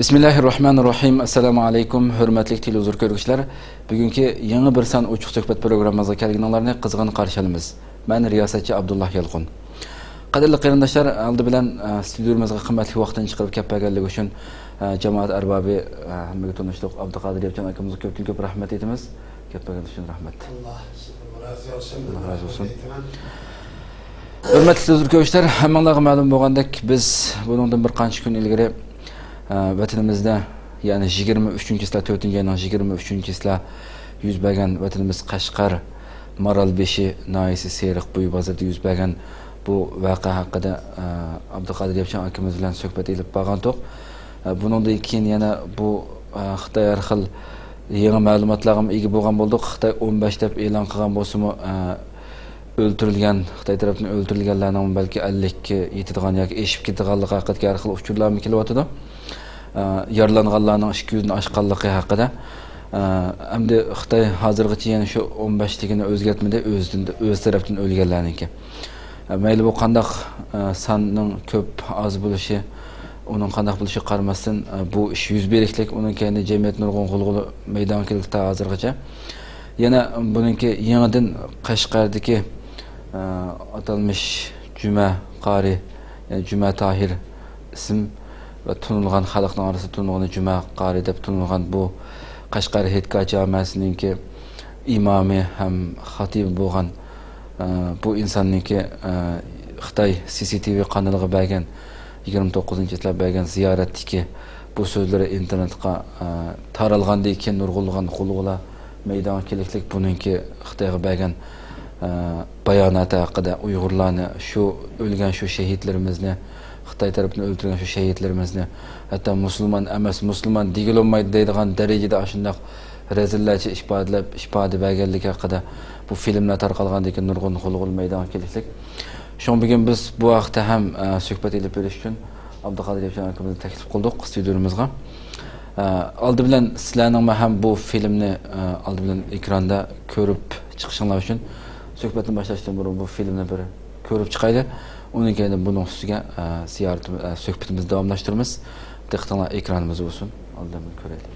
Bismillahirrahmanirrahim. Assalamu alaykum, hurmatli televizor ko'ruvchilar. Bugungi yangi bir san ochiq suhbat programmamizga kelganlarni qizg'in qarshi olamiz. Men riyosatchi Abdullah Yalqun. Qadrli qarindoshlar, oldi bilan studiyamizga qimmatli vaqtini chiqarib kelganligi uchun jamoat arbobi hammaga tanishlik Abduqodir Yevchan akamizga ko'p rahmat aytamiz. Kelganligi uchun rahmat. Allah razı olsun. Hurmatli televizor ko'ruvchilar, hammangizga ma'lum bo'lgandek, biz bundan bir qancha kun ilgari vatanimizda, ya'ni 23-sla 4-oyning 23-sla yuz bergan vatanimiz Qashqar Maralbeshi noyasi Seriq bo'yi bozorida yuz bergan bu voqea haqida Abduqodir Yevchan akamiz bilan suhbat elib borgandik. Bundan keyin yana bu Xitoy arxil yangi ma'lumotlarga ega bo'lgan bo'ldik. Xitoy 15 deb e'lon qilgan bo'lsa-mu, o'ldirilgan, Xitoy tomonidan o'ldirilganlarning balki 50 ga yetadigan yoki eshib ketganligi haqida arxil uchurlar kelyapti. Yaralanganlarning 200 ni oshganligi haqida. Endi Xitoy hozirgacha yana shu 15 ligini o'zgartmadi, o'z tarafdan o'lganlarniki. Mayli bu qandaq sonning ko'p oz bo'lishi, uning qandaq bo'lishi qaramasdan bu ish yuz beriklik, uning keyin jamiyat nurg'un g'ulg'uli maydon keldi hozirgacha. Yana buningki yangidan Qashqardagi atalmış Cuma Qari, yani Cuma Tahir ism ve tunulgan xalqning orasida tunulgan Cuma Qari deb tunulgan bu Qashqar Hitka jamiasininki imomi ham xatib bo'lgan bu insonniki Xitoy CCTV kanaliga bergan 29-yilda bergan ziyoratdagi bu so'zlari internetga taralgandan keyin nurg'ulg'an xulg'ula maydon keliklik buningki Xitoyga bergan bayonoti haqida Uyg'urlarni shu o'lgan shu shahidlarimizni Xitoy tomonidan o'ldirilgan shu shahidlarimizni hatto musulmon emas, musulmon deyilmaydi deydigan darajada shunday rezillarcha ifoda berganligi haqida bu filmlar tarqalgandan keyin nurg'un xulg'ul maydon keliklik. Shu bugun biz bu vaqtda ham suhbat elib berish uchun Abduqodir Yevchan akamizni taklif qildik studiyamizga. Oldi bilan sizlarning ham bu filmni oldi bilan ekranda ko'rib chiqishinglar uchun suhbatni boshlashdan burun bu filmni bir ko'rib chiqaylik. Undan keyin buning ustiga suhbatimizni davomlashtiramiz. Diqqatinglar ekranimiz bo'lsin. Oldidan ko'raylik.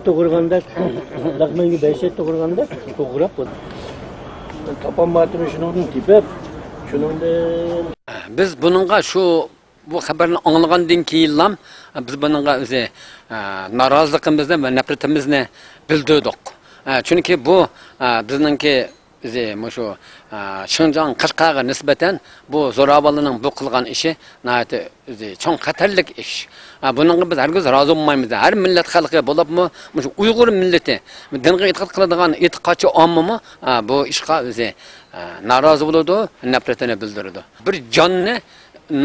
To'g'riganda, laqmanga 5 to'g'riganda to'g'rab qo'ydi. Topolmadim shuningdan tepib, shuningdan biz buningga shu bu xabarni anglagandan keyin biz buningga o'zi noroziligimizni va nafratimizni bildirdik. Chunki bu bizningki o'zi shu Xinjiang Qashqarga nisbatan bu zo'ravonlarning bu qilgan ishi nihoyatda o'zi cho'ng xatarlik ish. Buningga biz hargiz rozi bo'lmaymiz. Har millat xalqi bo'libmi, shu Uyg'ur millati dinga e'tiqod qiladigan e'tiqodchi ommi bu ishga o'zi norozi bo'ladi, nafratini bildiradi. Bir jonni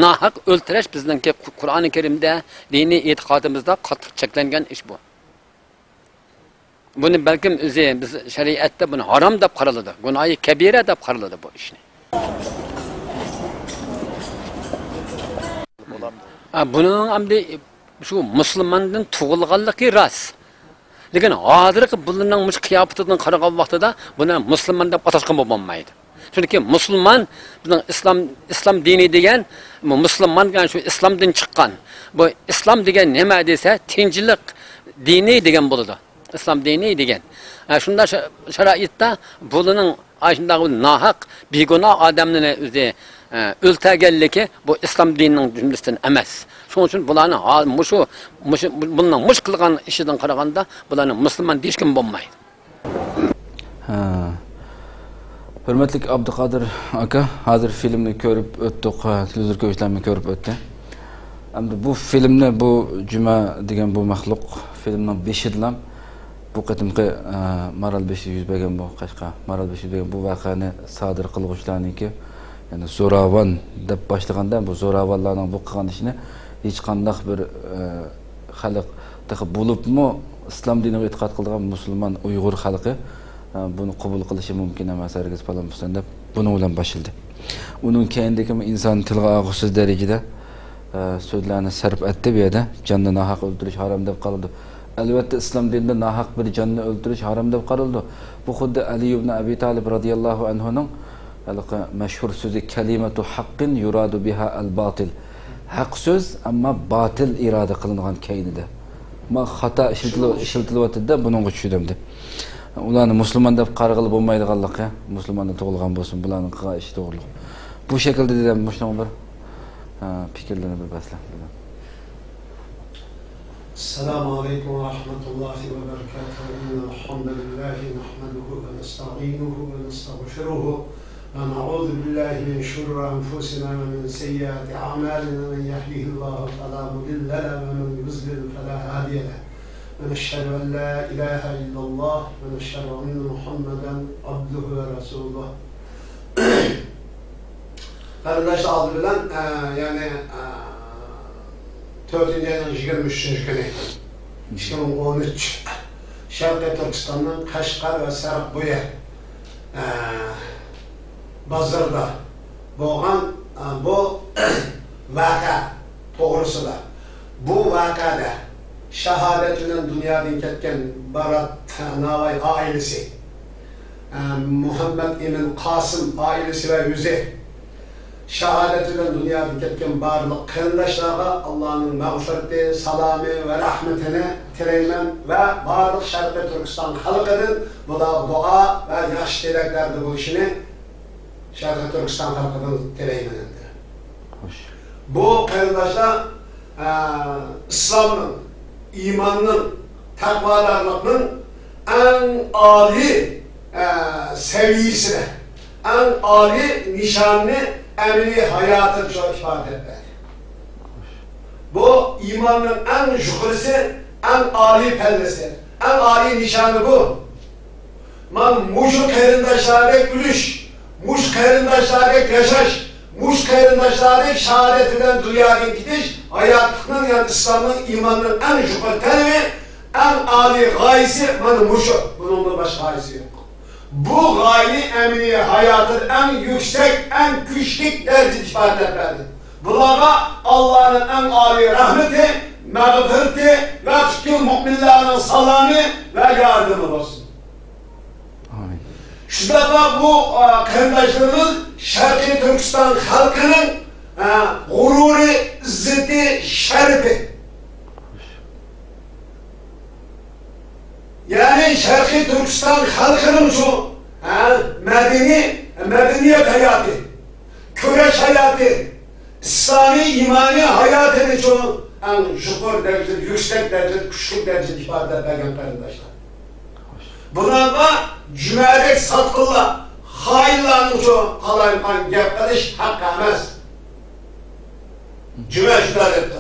nahaq o'ltirish bizningki Qur'oni Karimda, diniy e'tiqodimizda qattiq cheklangan ish bu. Buni balkim o'zi biz shariatda buni harom deb qaraladi, gunohi kabira deb qaraladi bu ishni. Buning hamda shu musulmondan tug'ilganligi rost. Lekin hozirgi bularning mush qiyofatidan qaragan vaqtida buni musulmon deb atashgan bo'lmaydi. Chunki musulmon bizning islom dini degan, musulmon degan shu islomdan chiqqan. Bu islom degan nima desa, tinchlik dini degan bo'ladi. İslam dini degan. Shunda sharoitda bularning ashunday nohaq, beguna odamlarni o'zi o'ltaganligi bu islom dinining jumlasidan emas. Shuning uchun bularni bunning mush qilgan ishidan qaraganda bularni musulmon deyishkim bo'lmaydi. Hurmatli Abduqodir aka, hozir filmni ko'rib o'tdik, televizor ko'rishlarni ko'rib o'tdi. Endi bu filmni bu Juma degan bu maxluq filmning 5-idan bu qatimqi Maralbeshi yuz bergan bu Qashqa Maralbeshi yuz bergan bu voqeani sodir qiluvchilarniki, ya'ni zo'ravon deb boshlaganda bu zo'ravonlarning bu qilgan ishini hech qanday bir xalq bo'libmi islom diniga e'tiqod qilgan musulmon Uyg'ur xalqi buni qabul qilishi mumkin emas, hargiz falan deb buni bilan boshladi. Uning keyindagi inson tilga og'usiz darajada so'zlarni sarf etdi bu yerda, jonni nohaq o'ldirish harom deb qoldi. Elbette İslam dininde nahak bir canını öldürüş haram deb qaraldı. Bu xuddi Ali ibn Abi Talib radiyallahu anhu'nun meşhur sözü kelimatu haqqin yuradu biha al-batil. Haq söz ama batil irade kılıngan keynide. Ma hata işiltilyotda bunun düşüdümdü. Ularni musulmon deb qarag'ili bo'lmaydiganlik ya. Musulmonda tug'ilgan bo'lsin, bularning qilgan ishi to'g'ri. Bu shaklda dedim, mushunday bir fikrlarni bir baslar. Assalamu alaykum wa rahmatullahi wa barakatuh. Innal hamdalillahi nahmaduhu wa nasta'inuhu wa nastaghfiruhu wa na'udhu billahi min shururi anfusina wa min sayyiati a'malina. Man yahdihillahu fala mudilla lahu wa man yudlil fala hadiya lahu. ونشهد أن لا إله إلا الله ونشهد أن محمدا عبده ورسوله. Kardeş adı bilen yani 4. ayının 23. günü 2013 Şarkı Türkistan'ın Kaşgar ve Serapboya bazarda boğan bu vaka doğrusu da bu vakada şehadetinden dünyadan ketken Barat Navay ailesi, Muhammed İmin Kasım ailesi ve yüze şehadetinden dünyadan ketken barlık kırındaşlara Allah'ın mağfireti, salamı ve rahmetini tileymen ve barlık Şarkı Türkistan halkının bu da dua ve yaş dileklerde bu işini Şarkı Türkistan halkının tileymeninde. Bu kırındaşlar İslam'ın imanın, takvalarının en âli seviyesine, en âli nişanını emri hayatı çok ifade eder. Bu imanın en yukarısı, en âli pellesi, en âli nişanı bu. Man muşu kerindaşları gülüş, muş kerindaşları yaşaş, muş kerindaşları şehadetinden dünyaya gidiş, hayatının yani İslam'ın imanının en yukarı talebi, en âli gayesi bana muşu. Bunun başka gayesi yok. Bu gayi emni hayatın en yüksek, en küçük derece ifade ederdi. Bunlara Allah'ın en âli rahmeti, mağfireti ve bütün müminlerin salamı ve yardımı olsun. Amin. Şurada bu kardeşlerimiz Şarkı Türkistan halkının gururu, izzeti, şerefi. Yani Şarkı Türkistan halkının şu medeniyet hayatı, köreş hayatı, İslami imani hayatını şu en yukarı derecede, yüksek derecede, küçük derecede ifade eden kardeşler. Buna da cümerek satkılla, hayırlarını şu kalayman gepleri hak emez. Cümer şüphel etti.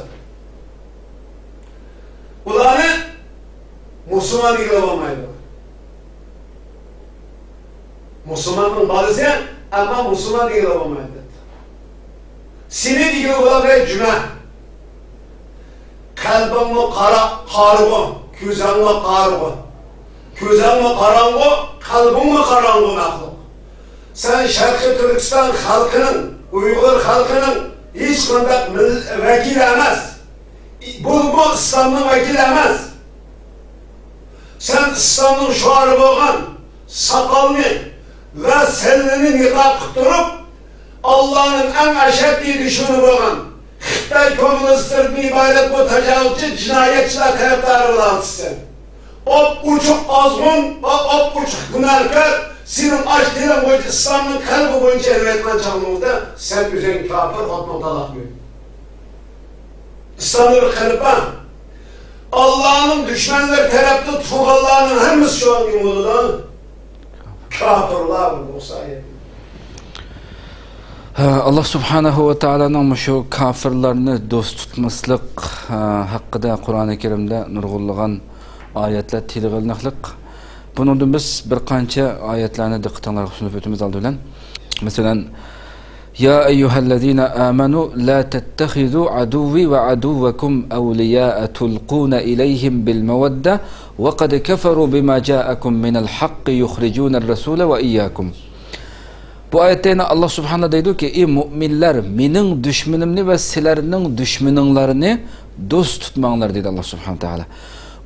Ulanı Müslüman ilgili olmaydı. Müslümanın bazısı ama Müslüman ilgili olmaydı. Seni ilgili olabilir cümer. Kalbimi karıgı, gözümü karıgı. Gözümü karangı, kalbimi karangı naklı. Sen Şarkı Türkistan halkının, Uygur halkının hiç konuda vekil emez. Bu İslam'ın vekil emez. Sen İslam'ın şuarı boğan, sakalını ve sellini nikah kutturup Allah'ın en eşeddi düşmanı boğan Xitay komünistlerinin ibaret bu tecavüzcü cinayetçiler taraftarı bulantısı. O uçuk azgın, o uçuk günahkar senin aç dilen boyunca İslam'ın kalbi boyunca elbetmen çağımızda sen güzel kafir hotma talak diyor. İslam'ın kalbi Allah'ın düşmanları tarafta tuğallarının hemisi şu an yumuludan kafirler bu sayede. Allah subhanahu ve ta'ala'nın şu kafirlerini dost tutmaslık hakkında Kur'an-ı Kerim'de nurgulluğun ayetler tilgilnaklık. Bunun biz bir kança ayetlerine dikkatlerine sunup ötümüz aldı bilen. Mesela Ya eyyühellezine amenu la tettehizu aduvi ve aduvekum evliyâe tulqûne ileyhim bil mevedde ve kad keferu bima câekum minel haqqi yuhricûner rasûle ve iyyâkum. Bu ayette yine Allah subhanahu deydi ki ey müminler mening düşmanımni ve sizlerning düşmaninglarini dost tutmanglar dedi Allah subhanahu teala.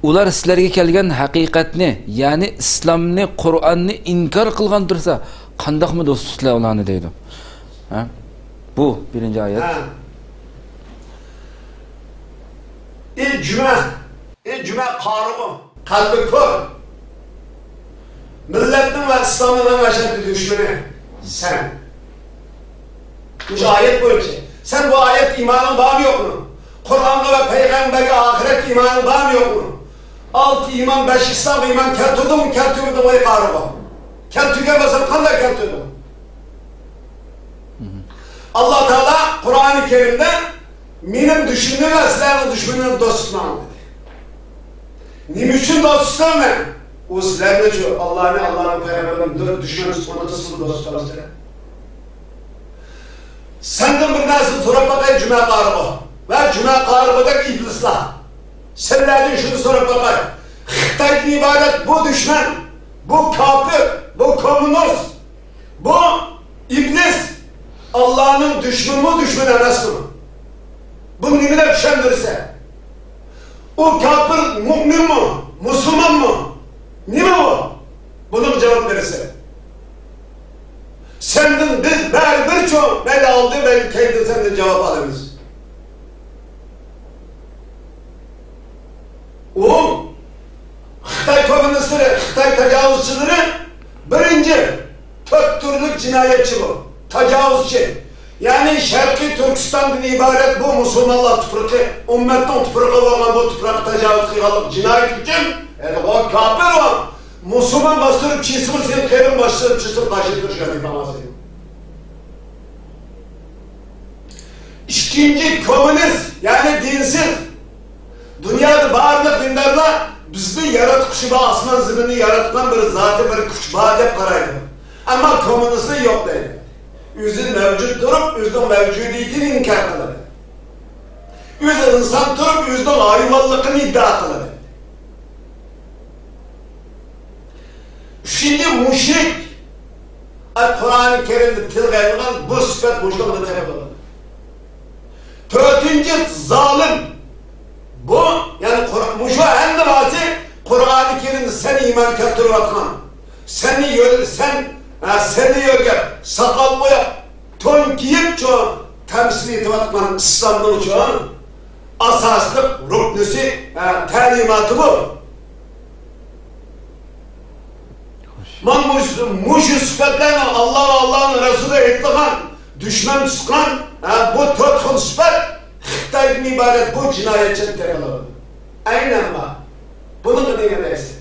ular sizlarga kelgan haqiqatni, ya'ni islomni, Qur'onni inkor qilgan tursa, qandoqmi do'stlar ularni deydi. Ha? Bu birinchi oyat. Cüme qarığı, kalbi kör. Milletin ve İslam'ın aşırı düşmanı sen. Bu ayet böyle bir şey. Sen bu ayet imanın var mı yok mu? Kur'an'da ve Peygamber'e ahiret imanın var mı yok mu? 6 iman, 5 İslam iman keltirdi mi? Keltirdi mi qarığı? Keltirgemezsen kanday keltirdi? Allah Teala Kur'an-ı Kerim'de benim düşündüğüm ve sizlerin düşündüğüm dostum dedi. Nim için dostum ne? O sizlerle şu Allah'ın Peygamber'in düşündüğünüz konusu dostlar size. Senden bir nasıl sorup bakayım cüme qarığı ve cüme qarığıdaki iblisler. Senlerden şunu sorup bakayım. Xitay'ın ibadet bu düşman, bu kafir, bu komünist, bu iblis Allah'ın düşmanı emas mı? Bu nimine düşendirse, o kafir mümin mi, Müslüman mı? Nime o? Bunun cevap verirse. Senden biz birçok belli aldı, belli kendi senden cevap alırız. O Xitay komünistleri, Xitay tecavüzçüleri birinci tek türlük cinayetçi bu. Tecavüzçü. Yani Şerqi Türkistan'dan ibaret bu Müslümanlar tüfrikı, ümmetten tüfrikı olan bu tüfrik tecavüz kıyılıp cinayet için o kafir o. Müslüman bastırıp çizimi senin kayırın bastırıp çizip karşıdır şu an yapamazsın. İkinci komünist yani dinsiz. Dünyada bağırlık dindarlar bizde yaratıkışı bağ asman zimini yaratılan bir zatı bir kuş bağ deyip karaydı. Ama komünisti yok değil. Yüzün mevcut durup yüzün mevcudiyetini inkar kılır. Yüzün insan durup yüzün hayvanlıkını iddia kılır. Şimdi müşrik Kur'an-ı Kerim'de tilgayılan bu sıfat müşrikliğine taraf olur. Dördüncü zalim. Bu yani müşrik en nefasi Kur'an-ı Kerim'de sen iman keltirip atman. Seni yörgep, sakal boyap, ton giyip çoğun temsil etip atman İslam'ın çoğun asaslık, ruknusi, talimatı bu. Man müşrik sıfatlarına Allah'ın Resulü ettiğin, düşman çıkan bu dört kıl sıfat Xitay'dan ibaret bu cinayetçilik terörü. Aynen bak. Bunu da dinlemeysin.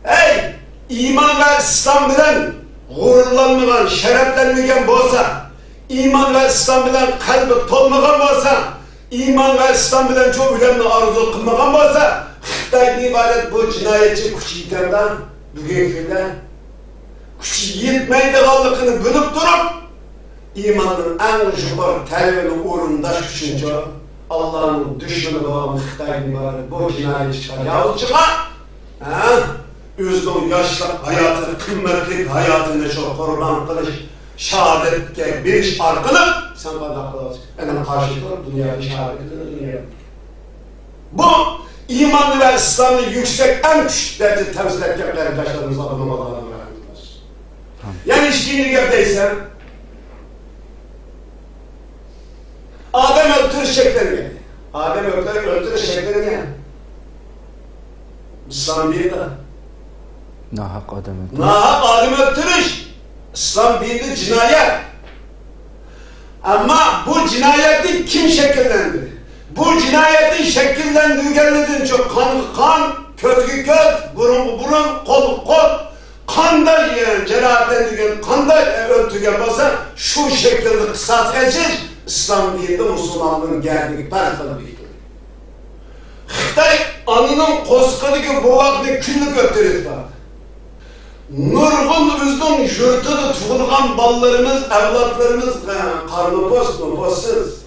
Ey! İman ve İslam bilen gururlanmayan, şereflenmeyen bolsa, iman ve İslam bilen kalbi tolmagan bolsa, iman ve İslam bilen çok önemli arzu kılmagan bolsa, Xitay'dan ibaret bu cinayetçi kuş yiğiterden, bugün günde kuş yetmeydiğallıkını bilip durup, imanın en yukarı telveli uğrundaş düşünce Allah'ın düşmanı olan Xitay'dan ibaret bu cinayetçi tecavüzçüga özünün yaşlı hayatını, kıymetli hayatını çok kurban kılış, şehadetke bir iş arkalık sen bana kılarsın. Yani karşılıklı dünyayı şehadetini dünyaya. Bu imanlı ve İslam'ı yüksek en küçük derece temsil edecek kardeşlerimizle anlamalarını öğrendiler. Yani işkiğini gördeysen Adem öldürür şekleri geldi. Adem öldürür şekleri geldi. İslam bir de Nahak Adem öldürür. Nahak Adem öldürür. İslam dini cinayet. Ama bu cinayeti kim şekillendi? Bu cinayetin şekillendirgenliğinin çok kan, közgü göz, burun, kol, kanda yiyen, cerahatlendirgen, kanda öldürgen olsa şu şekilde kısas edeceğiz. İslam dininde Müslümanlığın geldiği parçalı bir hikaye. Xitay anının koskadaki bu vakti küllük öttürüz var. Nurgun üzden yurtuda tuğulgan ballarımız, evlatlarımız karnı postsuz.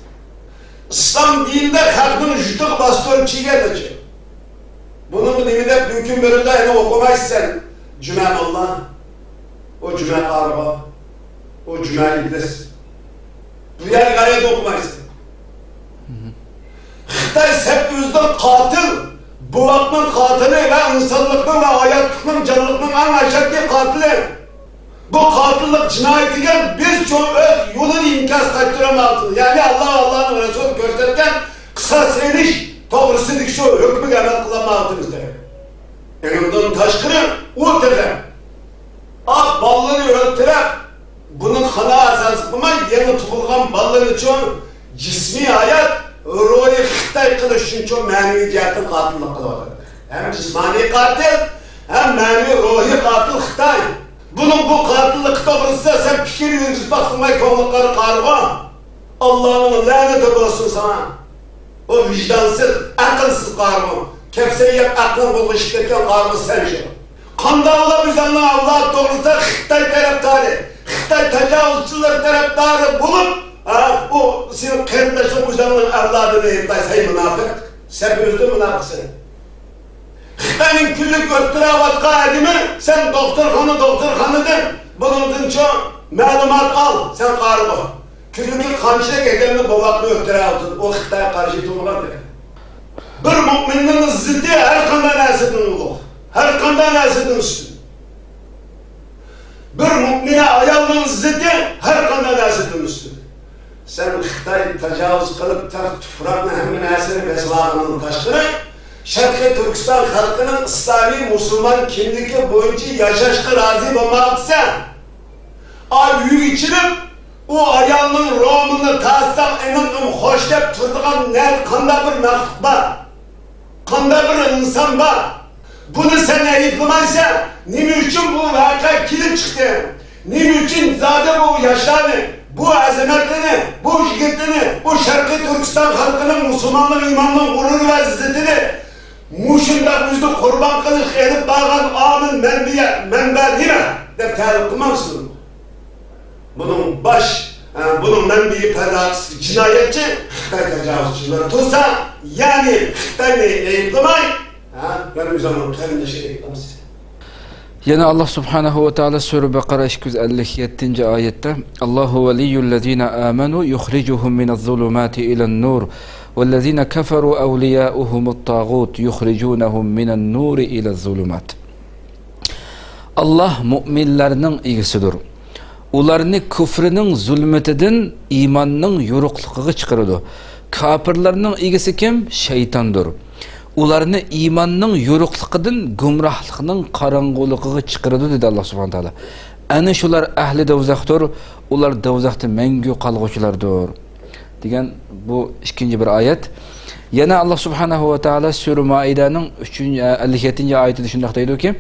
İslam dininde halkın jutuk bastırıp çiğgelecek. Bunun dininde mümkün bölümde yani okumaysan Cümen Allah, o Cümen Arba, o Cümen İblis. Bu yer gayet okumaysan. Xitay 800'den katil, buvakның katili ve insanlıkның ve hayatlıkның, canlılıkның en aşağıdaki katili. Bu katillik cinayetiyle biz çok öz yolunu inkaz kaçtıramadınız. Yani Allah'ın Resulü gösterken kısas ediş, doğrusudur şu hükmü emel kılamadınız der. Elimden taşkırı o dedi. Ak balları öldürüp, bunun kana asası kılmay, yeni tutulgan balları için cismi hayat, ruhi Xitay kılış için çok manevi cihetin katillik kılıyorlar. Hem cismani katil, hem manevi ruhi katil Xitay. Bunun bu katillik doğrusu sen fikir yürüyüz baksınmay konukları karıma. Allah'ın laneti olsun sana. O vicdansız, akılsız karıma. Kepseyi yap aklın bulmuş işlerken karımı sen şey. Kanda ola bizanlı Allah doğrusu Xitay taraftarı, Xitay tecavüzçüler taraftarı bulup o senin kardeşin bizanlının evladını yaptay say münafık. Sen özlü münafıksın. Xitay'ın küllük öttüravatka edimi sen doktorhanıdır. Bunun çok malumat al sen karımı. Küllük kançılık edemini babaklı öttüravatın. O Xitay'a karşı durmadır. Bir müminin izzeti her kandan esidin ulu. Her kandan esidin üstün. Bir mümine ayalının izzeti her kandan esidin üstün. Sen Xitay tecavüz kılıp tufrakla hemen eseri beslağının taşkını Şarkı Türkistan halkının İslami Müslüman kimliği boyunca yaşaşkı razı olmaksa ay yük içirip o ayalının ruhunu tasam emin hoşlap turduğun ne kanda bir mektub var. Kanda bir insan var. Bunu sen ayıplamaysa nime için bu vaka kilit çıktı? Nime için zaten bu yaşlarını, bu azametini, bu şirketini, bu Şarkı Türkistan halkının Müslümanlık imanının gurur ve izzetini muşunda yüzde kurban kılıç edip bağlan amin menbe değil mi? De tarif kılmamışsın. Bunun menbeyi pedagogisi cinayetçi Xitay tecavüzçüleri tutsa yani Xitay'ı eğitlemay benim zaman karındaşı eğitlemez. Yana Allah Subhanahu ve Teala Sure Bakara 257. ayette Allahu veliyyullezine amenu yukhricuhum minez-zulumati ilen-nur وَالَّذِينَ كَفَرُوا أَوْلِيَاؤُهُمُ الطَّاغُوتُ يُخْرِجُونَهُمْ مِنَ النُّورِ إِلَى الظُّلُمَاتِ Allah müminlerinin iyisidir. Ularını küfrünün zulmetinden imanның yoruqlığı çıkarıdı. Kafirlerinin iyisi kim? Şeytandır. Ularını imanның yoruqlığından gumrahlığının karangılığı çıkarıdı dedi Allah Subhanahu Teala. Ana şular ahli dozaqdır. Ular dozaqda mengü qalğuçulardır. Degan bu ikinci bir ayet. Yana Allah Subhanahu ve Teala Sure Maide'nin 57. ayetinde şunday deydi ki: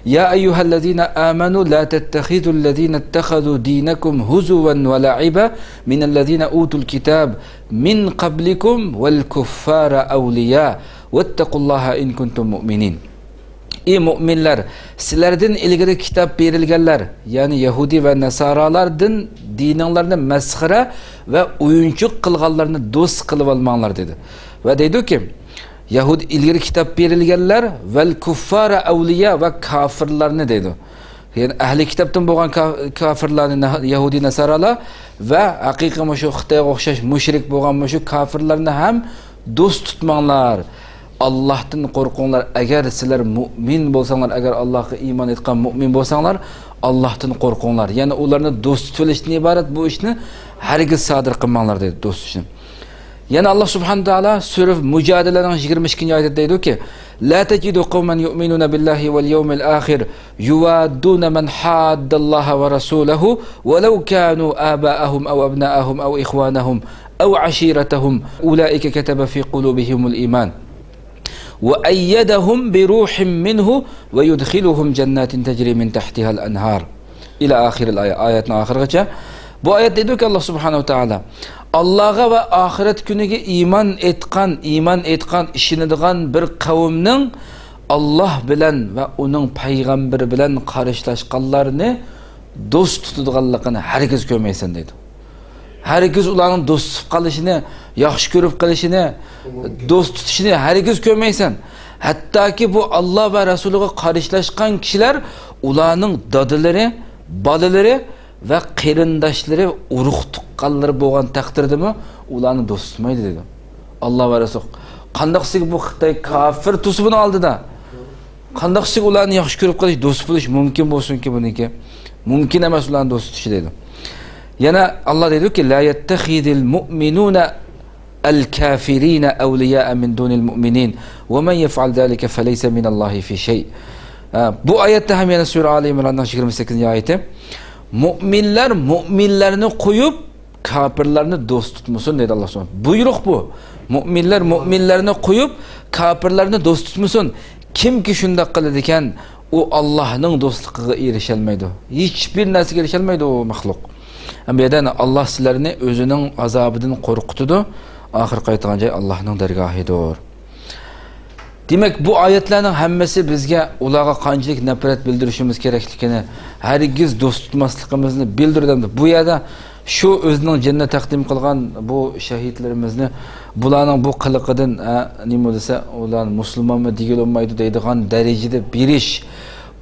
"Ya eyyuhellezine amenu la tettehidü'llezine ittehadu dinakum huzuven ve la'iba minellezine utul kitab min qablikum vel kuffara awliya vettekullaha in kuntum mu'minin." Ey müminler, sizlerden ilgili kitap verilgenler, yani Yahudi ve Nasaralardan dinanlarını meskhara ve oyuncuk kılganlarını dost kılıp almanlar dedi. Ve dedi ki, Yahudi ilgili kitap verilgenler vel kuffara evliya ve kafirlarını dedi. Yani ehli kitaptan boğan kafirlarını Yahudi Nasaralar ve hakiki şu Xitayga okşaş müşrik boğan şu kafirlarını hem dost tutmanlar. Allah'tan korkunlar. Eğer sizler mümin bolsanlar, eğer Allah'a iman etken mümin bolsanlar, Allah'tan korkunlar. Yani onlarını dost tutuluştan ibaret bu işini herkes sadır kılmanlar dedi dost için. Yani Allah Subhanahu Teala Sure Mücadele'nin 22. ayette dedi ki: "La tecidu kavmen yu'minuna billahi vel yevmil ahir yuvadduna men haddallaha ve rasulahu velev kanu aba'ahum ev abna'ahum ev ihwanahum ev aşiretahum ulaike ketebe fi kulubihimul iman." وَأَيَّدَهُمْ بِرُوحٍ مِّنْهُ وَيُدْخِلُهُمْ جَنَّاتٍ تَجْرِي مِنْ تَحْتِهَا الْأَنْهَارِ İlâ ahiril ayet. Ayetin ahirgacha. Bu ayet dedi ki Allah Subhanahu Teala Allah'a ve ahiret günüge iman etkan işinediğen bir kavimnin Allah bilen ve onun peygamberi bilen karışlaşkanlarını dost tutduğanlıqını herkes görmeysen dedi. Herkes ulanın dost kalışını, yaxşı görüp kalışını, dost tutuşunu herkes görmeysen. Hatta ki bu Allah ve Resulü'ye karışlaşkan kişiler ulanın dadıları, balıları ve kırındaşları, uruk tukkalları boğan takdirdi mi ulanı dost tutmaydı dedi. Allah ve Resulü Qandaqsiga bu Xitoy kafir tusubini oldida. Qandaqsiga ularni yaxshi ko'rib qolish, do'st bo'lish mumkin bo'lsin-ki buniki? Mumkin emas ularni do'st tutish dedi. Yana Alloh dedi-ki, la yattakhidul mu'minuna al-kafirina awliya'a min dunil mu'minin wa man yaf'al zalika falaysa minallahi fi shay. Bu oyatda ham yana sura Ali Imronning 28-oyati. Mu'minlar mu'minlarni qo'yib, kafirlarni do'st tutmasin dedi Alloh subhanahu. Buyruq bu. Mu'minlar mu'minlarni qo'yib, kafirlarni do'st tutmasin. Kimki shunda qiladi ekan, u Allohning do'stligiga erisha olmaydi. Hech bir narsaga erisha olmaydi u maxluq. Ama yerden Allah sizlerini özünün azabından korkutudu. Ahir qaytgan joy Allah'ın dergahidir. Demek bu ayetlerin hemmesi bizge ulağa qanchalik nafrat bildirishimiz kerakligini, hergiz do'st tutmasligimizni bildirdi. Bu yerda shu o'zining jannat taqdim qilgan bu shahidlarimizni bularning bu qiliqidan nima desa, ular musulmonmi deyilmaydi deydigan darajada berish.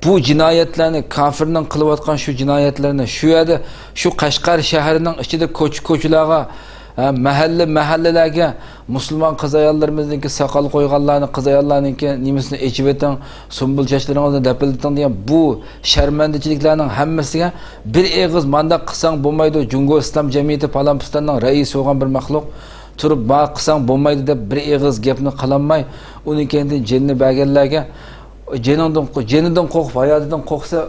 Bu cinayetlerini, kafirning qilayotgan şu cinayetlerini, şu yerda, şu Qashqar shahrining ichida ko'ch-ko'chlarga, mahallalarga musulmon qiz ayollarimizniki saqal qo'yganlarni, qiz ayollarniki nimasini echib eting, sumbul chachlaringizni dapilditing degan bu sharmandachiliklarning hammasiga bir eg'iz manda qilsang bo'lmaydi. Jungo islom jamiyati Palampistonning raisi bo'lgan bir maxluq turib ba qilsang bo'lmaydi deb bir eg'iz gapni qilolmay, uning keyin jinni baganlarga jenidan qo'rqib, hayotidan qo'rqsa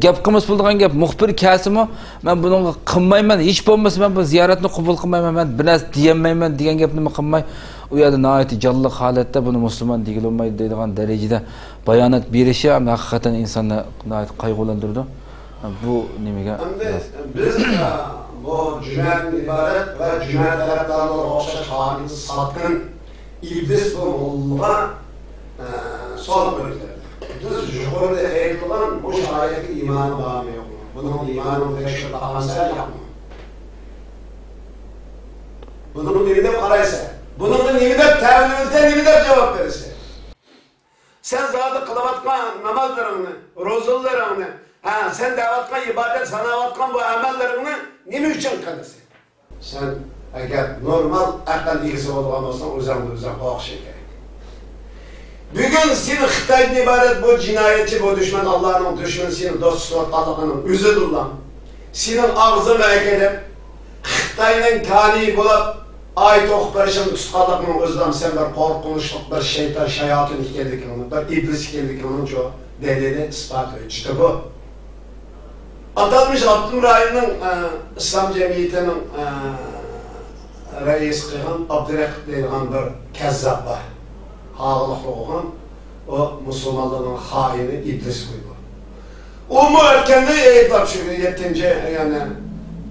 gap qilmas bo'lgan gap muxbir kasimi, men buni qilmayman, hech bo'lmasa men bu ziyoratni qabul qilmayman, men bir narsa deyolmayman degan gapni qilmay, u yerda nihoyat jonliq holatda buni musulmon deyilmaydi deydigan darajada bayonot berishi ham haqiqatan insonni nihoyat qayg'ulantirdi. Bu nimaga biz bu jumladan iborat va jumla tarafdorlariga o'xshash xolis satqin iblis bo'lmoqqa solib qo'ydi. Biz yuqorida aytilgan bu shoyatga iymon bormi yo'qmi? Buning iymonini tekshirib qilsa yo'qmi? Buning nima deb qaraysa, buning nima deb ta'minlasa, nima deb javob bersa. Sen zodi qilayotgan namozlaringni, ro'zalaringni, sen davatgan ibodat sanavatgan bu amallarni nima uchun qilasan? Sen agar normal aql egasi bo'lgan bo'lsang, o'zingni qo'yish kerak. Bugün seni Xitoydan iborat bu jinoyatchi, bu düşman, Allah'ın düşmanı, seni dost tutayotganligini o'zidir lan. Senin ağzını ekelib, Xitoyning tani bo'lib, ay to'qib berishing tutganligini o'zidan sen bir qo'rqinchli bir shayton, shayotin ekanligini, bir iblis ekanligini cho dalili isbot etdi bu. Atalmış Abdurrahimning islom jamiyatining reis qilgan Abdurrahim degan bir kazzab var. Ağırlık olan o Müslümanların haini iblis koydu. O mu erkende eğitlap çıkıyor 7. yani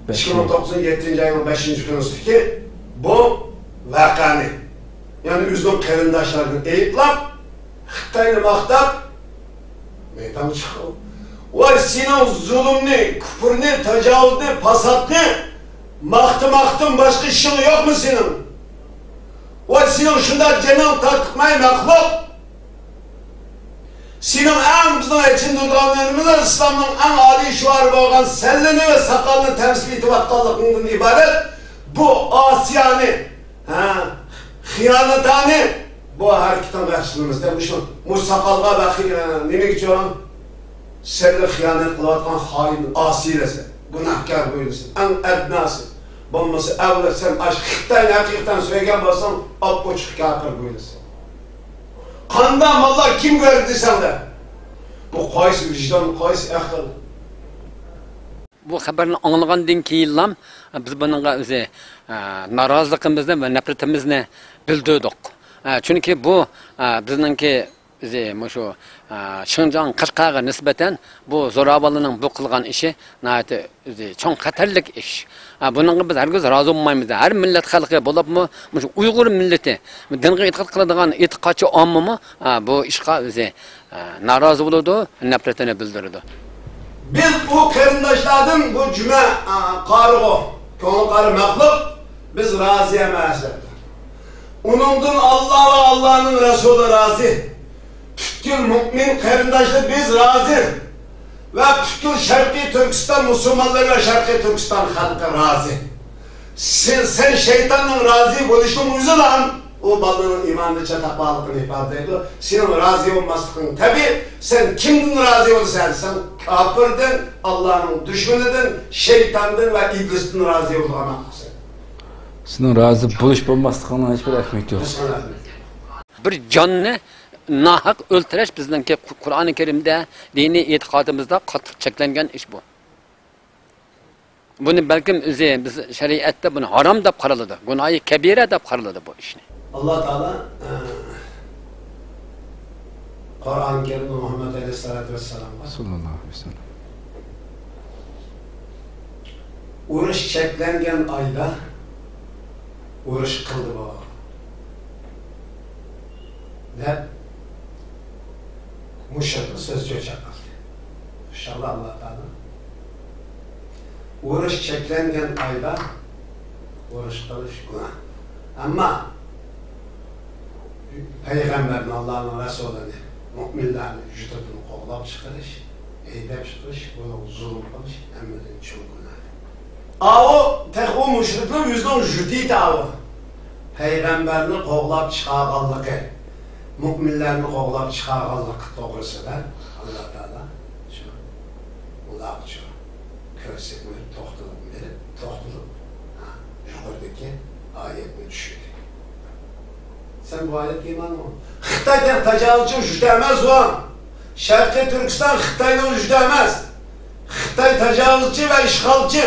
2009'un 7. ayının 5. günüsü ki bu vakani yani üzgün kerindaşlarını eğitlap Xitayını maktap meydan çıkıyor. O senin zulümünü, küfürünü, tecavüzünü, pasatını maktım başka işin yok mu senin? O senin şunda canın tatmayı mahluk. Senin en bizden için durganlarımızda İslam'ın en âli şuarı olan sellini ve sakalını temsil edip atkallıkından ibaret. Bu asiyani, hıyanetani, bu hareketin karşılığımız demişim. Bu sakalga ve neymek için selli hıyanet kılarken hain, asiresi, günahkar buyursun, en ednası. Bulması evlet sen Xitayni hakikaten söyleyen basan alt buçuk kafir buyursun. Kandan Allah kim gördü sende? Bu qaysi vicdan, qaysi aql? Bu xabarni anlagandan keyin biz bunga o'zi noroziligimizni va nafratimizni bildirdik. Chunki bu bizningki o'zi shu Xinjiang Qashqarga nisbatan bu zo'ravonlarning bu qilgan ishi nihoyat o'zi cho'ng xatarlik ish. Buningga biz hargiz rozi bo'lmaymiz. Har millat xalqi bo'libmi, shu Uyg'ur millati dinga e'tiqod qiladigan e'tiqodchi ommami bu ishga o'zi norozi bo'ladi, nafratini bildiradi. Biz bu qarindoshlardan bu juma qarig'i, ko'ngil qari maxluq biz rozi emas. Uningdan Alloh va Allohning rasuli rozi. Bütün mümin qarindoshlar biz rozi ve bütün Şarkı Türkistan Müslümanlar ve Şarkı Türkistan halkı rozi. Sen şeytanın razı bo'lishing o'zi ham o balığın imanını çatakbalıkını ifade ediyor. Senin razı olmasın. Tabi sen kimden razı olursan, sen kafirden, Allah'ın düşmanıdın, şeytandan ve iblisten razı olmaksın. Senin razı buluş bulmaslıklarına hiçbir ekmek yok. Bir canını nahak öldürüş bizdenki Kur'an-ı Kerim'de, dini itikadımızda katlık çeklengen iş bu. Bunu belki biz şeriatte bunu haram da karaladı, günahı kebire de karaladı bu işini. Allah Teala Kur'an-ı Kerim'de Muhammed Aleyhisselatü Vesselam var. Sallallahu aleyhi ve sellem. Uğraş çeklengen ayda uğraş kıldı baba. Ne? Muşaklı söz çöçek kaldı. İnşallah Allah Teala. Uğraş çeklengen ayda uğraş kılış günah. Ama Peygamberin Allah'ın Resulü'nü, müminlerin vücudunu koğlap çıkarış, eydep çıkarış, bunu zulüm kılış, emredin çok günah. O, tek o müşriklerin yüzünün jüdid ağı. Peygamberini koğlap çıkarallığı, müminlerini koğlap çıkarallığı doğrusu da Allah Teala şu, ulaq şu, körsek verip, toxtulup, yukarıdaki ayetini düşürdü. Sen bu ayet iman mı? Xitay'dan tacavuzcu jüdemez o. Şarkı Türkistan Xitay'dan jüdemez. Xitay tacavuzcu ve işgalci.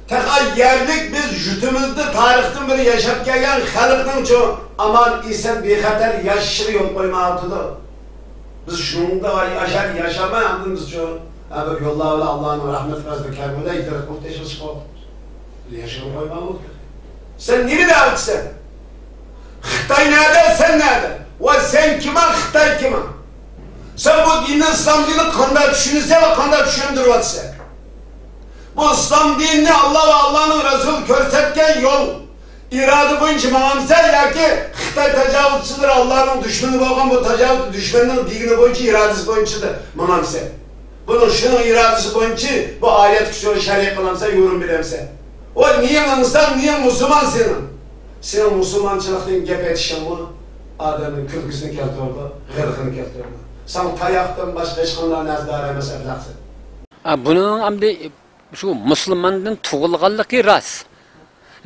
Tek yerlik biz jütümüzde tarihten beri yaşap gelgen xalqның çoğu aman isen bir xatar yaşırı yol koyma altıda. Biz şunun da var yaşamayalım biz çoğu. Abi yolla öyle Allah'ın rahmet fazla kermede giderek muhteşem çıkıyor. Yaşamı koyma mı? Sen niye de altırsın? Xitay nerede, sen nerede? Ve sen kime, Xitay kime? Sen bu dinin, İslam dinini kanda düşünürsen ve kanda düşündürüyorsun. Bu İslam dinini Allah ve Allah'ın Resulü körsetken yol, iradı boyunca mamamsel ya ki Xitay tecavüzçüdür, Allah'ın düşmanı bakın bu tecavüz düşmanının dini boyunca iradesi boyuncadır mamamsel. Bunun şunun iradesi boyunca bu ayet kuşu şer'i kılamsa yorum bilemse. O niye insan, niye Müslüman senin? Sen Müslümançılıktan gep etişen bu adamın külgüsünü keltirdi, gırgını keltirdi. Sen tayaktan başka eşkanların azdar emes evlaksın. Bunun amdi şu Müslümanın tuğulğanlığı ras.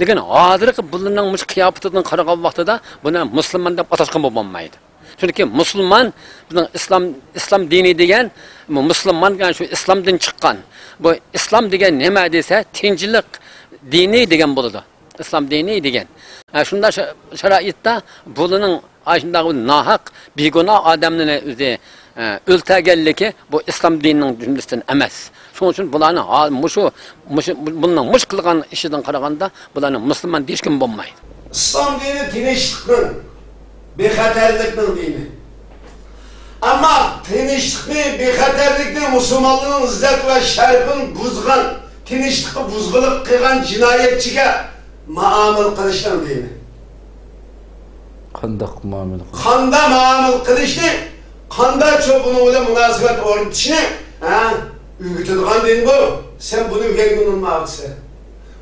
Lekin hazırki bulunan muş kıyafetinden qaragan vaqtida buna Müslüman deb atashgan bo'lmaydi. Çünkü Müslüman bizning İslam dini degan Müslüman degan şu İslamdan chiqqan. Bu İslam degan nima desa tinchlik dini degan bo'ladi. İslam dini degan. Shunda sharoitda buning ashunday nahaq begona odamni o'zi o'ltaganligi bu İslam dinining jumlasidan emas. Shuning uchun bularni bundan mush qilgan ishidan qaraganda bularni Müslüman deyish kim bo'lmaydi. İslam dini tinchlikning, bexatarlikning dini. Ama tinchlikni, bexatarlikni Müslümanlığın izzat ve şerefini buzgan, tinchlikni buzg'iliq qilgan jinoyatchiga muomala qilishdan dini. Qanday muomala? Qanday muomala qilishni, qanday cho'pini bilan munosabat o'rnatishni, o'rgatadigan din bu. Sen buni o'rganguningni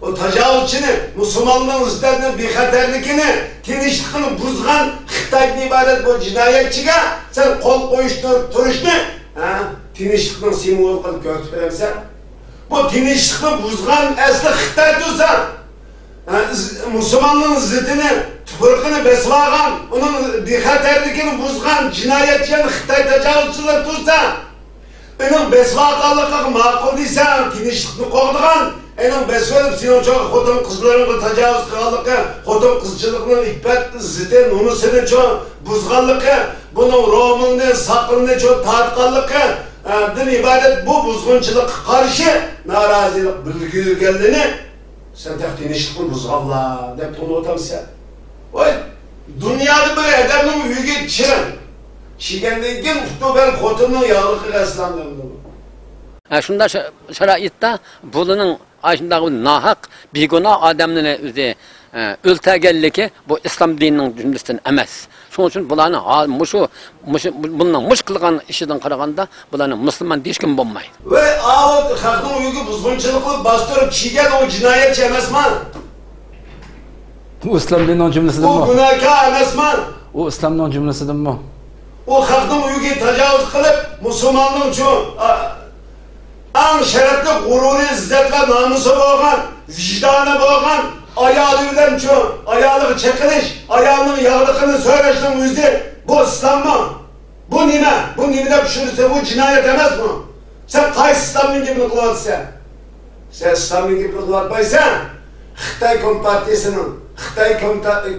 o tecavüzçini, Müslümanlığın izzatini, bexatarligini, tinchlikni buzgan Xitoydan iborat bu jinoyatchiga sen qo'l qo'yishtirib turishni, tinchlikni simvol qilib ko'rsatib bersan. Bu tinchlikni buzgan asli Xitoy tursa, Müslümanlığın izzatini, tuprog'ini besib olgan, uning bexatarligini buzgan jinoyatchilar Xitoy tecavüzchilar tursa, uning besib olganligiga ma'qul deysan, tinchlikni qo'g'digan Enin besvelip sinonçoğa xotin kızlarına tecavüz kılallıkı, xotin kızçılıkının iffet, izzeti, nunusunu çoğu buzgallıkı, bunun ruhunu, sakını çoğu taatkallıkı, din ibadet bu buzgunçılık karşı narazilik bilgilgenliğini sen tek tinişlikini buzgalla deyip bunu otamsa. Oy, dünyada bir adamın yüge çirin. Çigendeyken tuttu ben xotininin yağlıkı aslanlarını. Şunda şaraitda buning ashunday nahaq begona odamni o'zi o'ltaganligi bu İslam dinining jumlasidan emas. Shuning uchun bularni bundan mush qilgan ishidan qaraganda bularni Müslüman deyish kim bo'lmaydi. Ve ağır xalqning uyiga buzg'unchilik qilib bostirib chigan o jinoyatchi emasmi? Bu İslam dininin cümlesidir Bu mi? günahkar emasman. O İslam'ın cümlesidir mi? O halkning uyiga tajovuz qilib, musulmonlar uchun eng sharafli g'ururi, izzat va nomusi bo'lgan, vijdoni bo'lgan ayoli bilan ayoliga chaqirish, ayolning yog'liqini so'rashning o'zi bu islommi? Bu nima? Bu nima deb tushunsa bu jinoyat emasmi? Sen qaysi islomning gapini qilyapsan? Sen islomning gapini qilyapmaysan. Xitoy Kompartiyasining Xitoy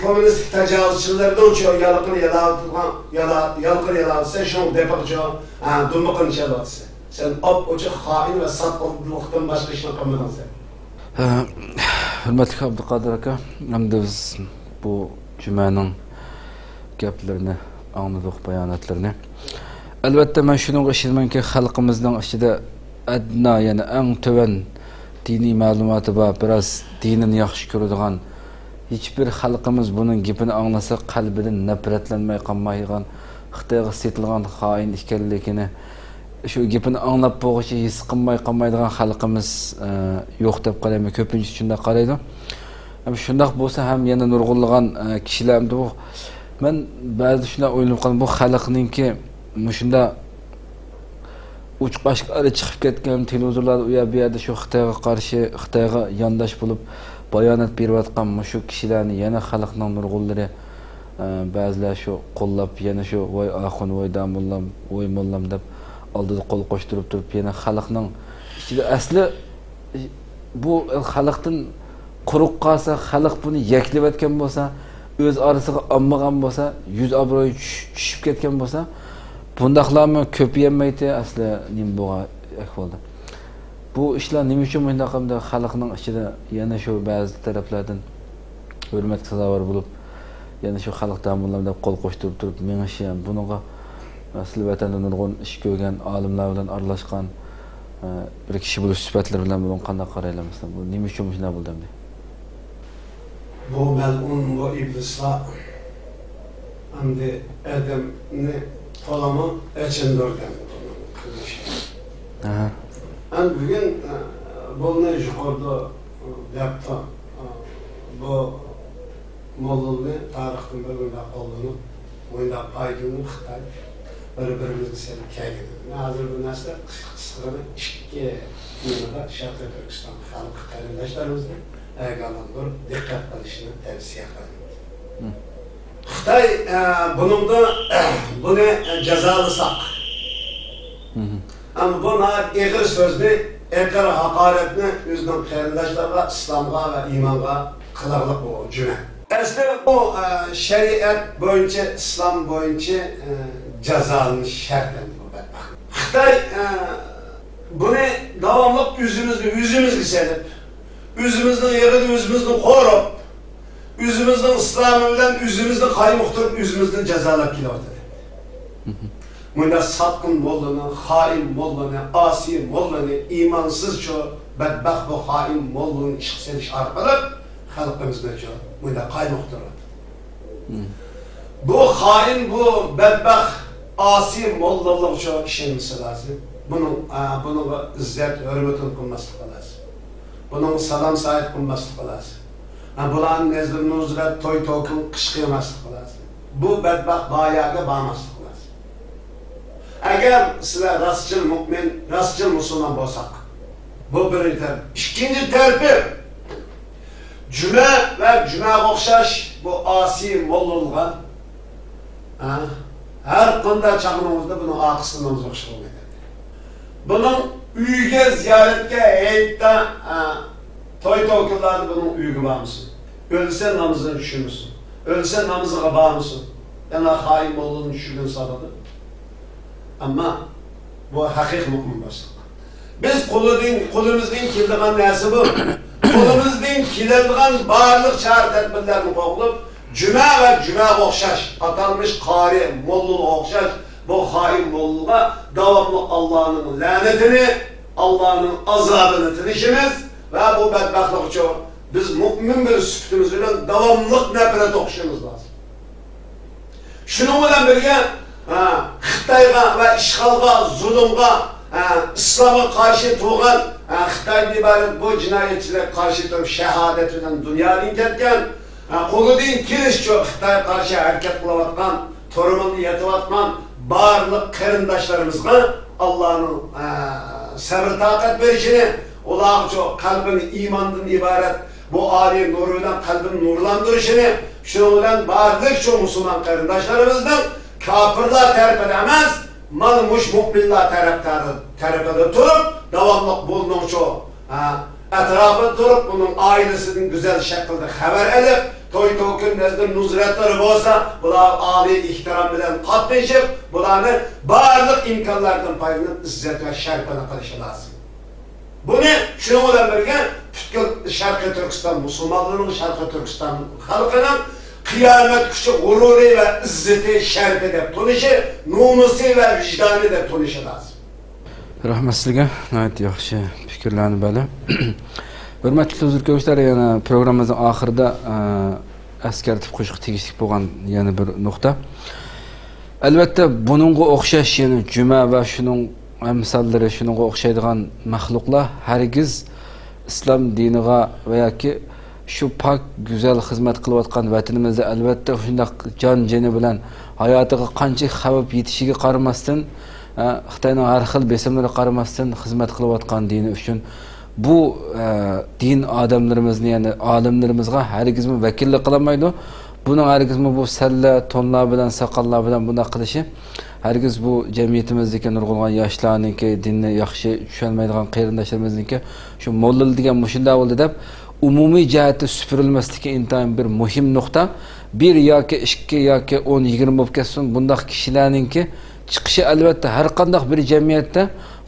kommunistik tajovuzchilaridan uchun yalqin yalatsa shuni depaqcho dumbiqini chalyapsa. Sen o'sha xoin va sotqinlikdan boshqa ishni qilmadingsan. Hurmatli Abduqodir aka, endi biz bu jumaning gaplarini angladik, bayonotlarini. Albatta men shunga ishonmanki, xalqimizning ichida adna, ya'ni eng to'van diniy ma'lumoti bor, biroz dinini yaxshi ko'radigan hiçbir xalqimiz bunun gapini anglasa qalbidan nafratlanmay qolmaydigan, Xitoyga setilgan xoin ekanligini shu gapini anglab bo'g'ichi his qilmay qolmaydigan xalqimiz yo'q deb qarayman. Ko'pincha shunday qaraydi. Ham shunday bo'lsa ham yana nurg'unlagan kishilarni bu men ba'zi shunday o'ylab qoldim, bu xalqningki shunda uch qashqari chiqib ketgan televizorlar u yerda shu Xitoyga qarshi, Xitoyga yondash bo'lib bayonot berayotgan shu kishilarni yana xalqning nurg'unlari ba'zilar shu qo'llab yana shu voy axun, voy damullam, voy mollam deb oldida qo'l qo'shtirib turib yana xalqning ichida asli bu xalqdan quruq qolsa, xalq buni yaklayotgan bo'lsa, o'z orasiga olmagan bo'lsa, yuz obro'yi tushib ketgan bo'lsa, bundaqlarmi ko'paymaydi asli nima bo'lgan ahvolda. Bu ishlar nima uchun bunday qildi? Xalqning ichida yana shu ba'zi taraflardan hurmatga sazovor bo'lib, yana shu xalq ta'minlab deb qo'l qo'shtirib turib, meningcha ham bunga asli vatanda nurg'un ish ko'rgan olimlar bilan aralashgan bir kishi bo'lish sifatlar bilan buni qanday qaraymiz? Bu nima uchun shunday bo'ldi? Bu melun bu iblislar endi adamni to'lama echindirgan. Ben bugün bunu yukarıda yaptım. Bu Moğol'un tarihten bir günde olduğunu, oyunda paydını Xitay birbirimizi sevip kaydı. Hazır bu nesle kısırını iki yılda Şarkı Türkistan halkı kardeşlerimizle aygalandır, dikkat edişini tavsiye ediyorum. Xitay bunu cezalasak. Ama bu ağır sözünü, ağır hakaretini özünün kardeşlerine, İslam'a ve iman'a kılarlık bu cümle. Aslında bu şeriat boyunca, İslam boyunca cezanın şertlendi bu bedbaht. Xitay bunu devamlı yüzümüzü serip, yüzümüzün yerini yüzümüzün korup, yüzümüzün İslam'ından yüzümüzün kaymuqturup, yüzümüzün cezalap kilovatı. Bunda satqın mollani, hain mollani, asi mollani, imansız şu bedbaxt bu hain mollani işq selish orqali xalqimizda şu bunda qaymoqtiradi. Bu hain, bu bedbaxt, asi mollalar şu işinmesi lazım. Bunun izzat, hürmetini qilmaslik lazım. Bunun salam sahip qilmaslik lazım. Bularning nezdida nuzrat, to'y to'kin qish qilmaslik lazım. Bu bedbaxt bayaga bormaslik. Eğer sizler rastçıl mümin, rastçıl Müslüman olsak, bu birinci taraf. İkinci tarafı, cüme ve cüme okşaş bu asi molluluğa, her konuda çağınımızda bunun akısından uzakşı olmaydı. Bunun üyüge ziyaretke heyette, toy tokullarda bunun üyüge var mısın? Ölse namazını düşünürsün. Ölse namazına bağır mısın? Yani hain molluluğunu düşündüğün sabahı. Ama bu hakik mümin başlık. Biz kulumuzdan kildiğen nesi bu? Kulumuzdan kildiğen barlık çağrı tedbirlerini qo'llab, cüme ve cüme okşaş, atanmış kari, molluluğa okşaş, bu hain molluluğa devamlı Allah'ın lanetini, Allah'ın azabını tilişimiz ve bu bedbahtlık için biz mümin bir sütümüzle devamlılık nefret okşamız lazım. Şununla birlikte Xitayga ve işgalga, zulümga, İslam'a karşı tuğan Xitay'da ibaret bu cinayetçiler karşı tuğup şehadet eden dünyanın ketken Qo'lidan kelishicha Xitoy qarshi harakat qilayotgan, turmini yetayotgan barliq qarindoshlarimizga Allohning sabr taqat berishini, ularga qalbini iymondan iborat bu oliy nur bilan qalbini nurlantirishini, shu bilan barliq shu musulmon qarindoshlarimizning kafirlar tarafida emas, mana mush mu'minlar tarafida turib, davomli bo'lmoqchi. Etrafında durup bunun ailesinin güzel şekilde haber edip, toy token nezdir nuzretleri olsa, bular âli ihtiram bilen katlaşıp, bularını barlık imkanlardan payının izzet ve şerifine kılışı lazım. Bunu şunu bilen birge, bütün Şarkı Türkistan, Müslümanlığının Şarkı Türkistan halkının kıyamet küçü gururi ve izzeti şerifi de tunuşu, numusi ve vicdanı da tunuşu lazım. Rahmat sizga, nihoyat yaxshi fikrlarni bali. Hurmatli tuzurko'shlar, yana programmamizning oxirida eskartib qo'shib tegishli bo'lgan yana bir nuqta. Albatta buningga o'xshash yana juma va shuning amsallari, shuningga o'xshaydigan maxluqlar hargiz islom diniga va yoki shu pok go'zal xizmat qilayotgan vatanimizda albatta shunday jon-joni bilan hayotiga qancha xavf yetishiga qaramasdan Xitoyning har xil besimlariga qaramasdan xizmat qilayotgan dini uchun bu din odamlarimizni, ya'ni olimlarimizga hargiz vakillik qilmaydi. Buning hargiz bu salla, tonlar bilan, soqollar bilan bunda qilishi hargiz bu jamiyatimizdagi nurg'ulg'an yoshlarniki, dinni yaxshi tushunmaydigan qarindoshlarimizniki shu mo'llal degan mushunda bo'ldi deb umumiy jihatda supurilmasligi intayin bir muhim nuqta. Bir yoki 2 yoki 10, 20 bo'lib ketsin, bundaq kishilarningki chiqishi albatta har qanday bir jamiyatda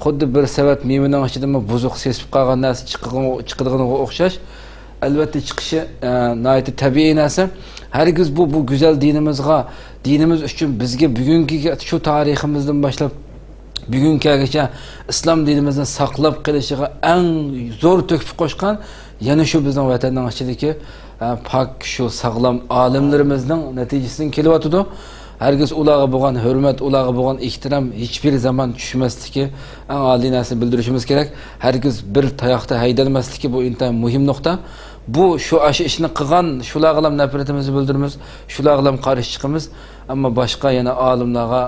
xuddi bir savat memining ichidan buzuq sesib qolgan narsa chiqadiganiga o'xshash albatta chiqishi nihoyat tabiiy narsa. Hargiz bu go'zal dinimiz uchun bizga bugungi shu tariximizdan boshlab bugungacha islom dinimizni saqlab qolishiga eng zo'r to'kib qo'shgan yana shu bizning vatanning ichidagi pok shu sog'lom olimlarimizning natijasidan kelyotdi. Herkes ularga bo'lgan hurmat, ularga bo'lgan ehtirom hiçbir zaman tushmasligi eng oliy narsa bildirishimiz kerak. Herkes bir tayoqda haydalmasligi bu intayin muhim nuqta. Bu shu ishni qilgan shularga ham nafratimizni bildiramiz, shularga ham qarshi chiqamiz. Ammo boshqa yana olimlarga,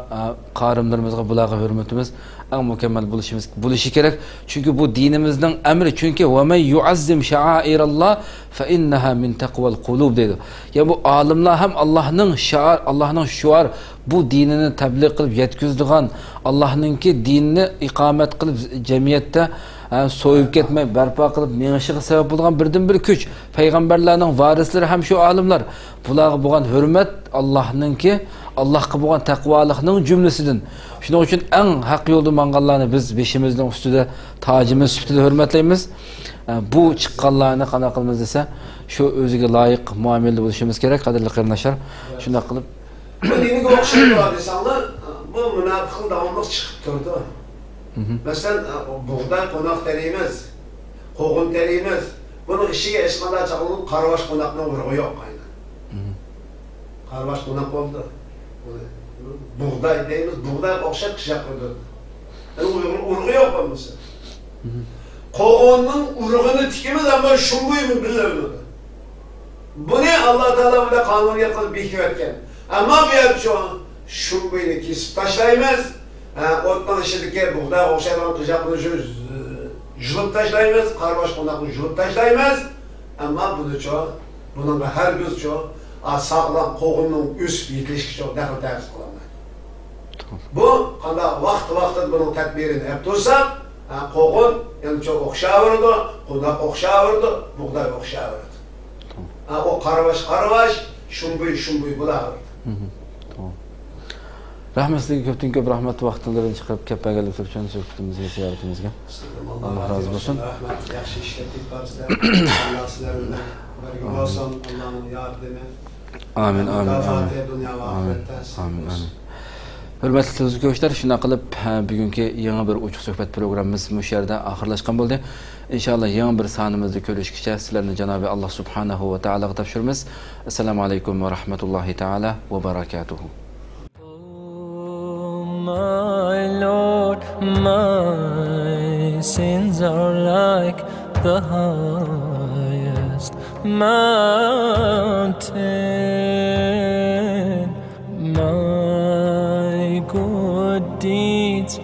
qarimlarimizga bularga hurmatimiz eng mukammal bo'lishi kerak. Chunki bu dinimizning amri. Chunki va may yuazzim sha'airalloh fa innaha min taqval qulub dedi. Ya bu olimlar ham Allohning shuar bu dinini tabliğ qilib yetkazadigan, Allohningki dinni iqomat qilib jamiyatda so'yib ketmay barpo qilib mengishiga sabab bo'lgan birdan-bir kuch. Payg'ambarlarning varislari ham shu olimlar. Bularga bo'lgan hurmat Allohningki, Allohga bo'lgan taqvolikning jumlasidan. Shuning uchun eng haq yo'lda manganlarni biz beshimizning ustida tojimiz sifatida hurmatlaymiz. Bu chiqqanlarni qana qilamiz desa, shu o'ziga loyiq muomalada bo'lishimiz kerak, qadrli qarindoshlar. Shunday qilib bu dinga o'xshaydi desanlar, bu munofiqning davomli chiqib turdi. Mesela buğday konak terimiz, qo'g'in terimiz. Bunun ishiga hech qanday chaqilib qarvash qo'naqning urug'i yo'q aynan. Qarvash qo'naq bo'ldi. Buğday deymiz, buğday o'xshab qishaq qo'ydi. Urug'i yo'q bo'lmasa. Qo'g'inning urug'ini tikimiz ama shunbuymi bilmaydi. Buni Alloh taolo bilan qonunga qilib bekitgan. Ammo bu yer shunbuyni kesib tashlaymiz. Otdan işideki buğday o'xshaydigan qishaqni yulib tashlaymiz, qarvash qo'naqni yulib tashlaymiz. Ammo bunun har bir sog'lom qo'g'inning o'sib yetishiga daxl ta'sir qilmaydi. Bu qanday vaqt buning tadbirini olib tursak, qo'g'in yana o'xshaverdi, qo'naq o'xshaverdi, buğday o'xshaverdi. O qarvash, shumbuy bo'laverdi. Rahmat sizga ko'pdan ko'p rahmat vaqtlarini chiqarib kelib turgan suhbatimizga, ziyoratimizga. Alloh rozi bo'lsin. Rahmat, yaxshi ishlar ketibsizlar. Alloh sizlar bilan birga bo'lsin. Allohning yordami. Amin. Hurmatli tuzuklar, shunday qilib bugungi yangi bir ochiq suhbat programmamiz mush yerda oxirlashgan bo'ldi. Inshaalloh yangi bir sonimizda ko'rishguncha sizlarni Janobi Alloh subhanahu va taologa topshiramiz. Assalomu alaykum va rahmatullohi taala va barakatuh. My Lord, my sins are like the highest mountain. My good deeds.